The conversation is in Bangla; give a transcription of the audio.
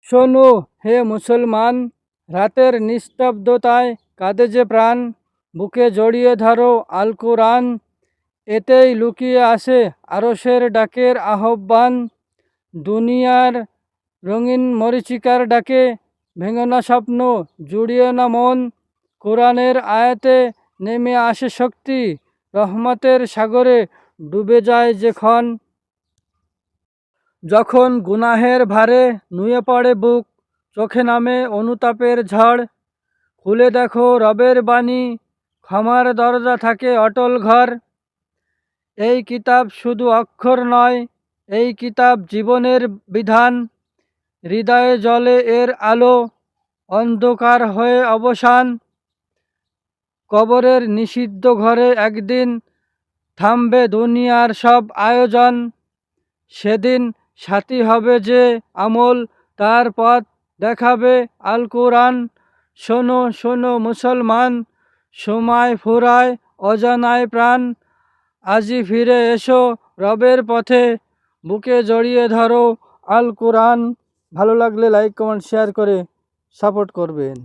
শোনো হে মুসলমান, রাতের নিস্তব্ধতায় কাঁদে যে প্রাণ, বুকে জড়িয়ে ধরো আল কোরআন। এতেই লুকিয়ে আসে আরশের ডাকের আহ্বান। দুনিয়ার রঙিন মরীচিকার ডাকে ভেঙো না স্বপ্ন, জুড়িয়ে না মন। কোরআনের আয়াতে নেমে আসে শক্তি, রহমতের সাগরে ডুবে যায় যে ক্ষণ। যখন গুনাহের ভারে নুয়ে পড়ে বুক, চোখে নামে অনুতাপের ঝড়, খুলে দেখো রবের বাণী, ক্ষমার দরজা থাকে অটল ঘর। এই কিতাব শুধু অক্ষর নয়, এই কিতাব জীবনের বিধান। হৃদয়ে জ্বলে এর আলো, অন্ধকার হয়ে অবসান। কবরের নিষিদ্ধ ঘরে একদিন থামবে দুনিয়ার সব আয়োজন। সেদিন সাথী হবে যে আমল, তার পথ দেখাবে আল কোরআন। শোনো শোনো মুসলমান, সময় ফুরায় অজানায় প্রাণ। আজই ফিরে এসো রবের পথে, বুকে জড়িয়ে ধরো আল কোরআন। ভালো লাগলে লাইক কমেন্ট শেয়ার করে সাপোর্ট করবেন।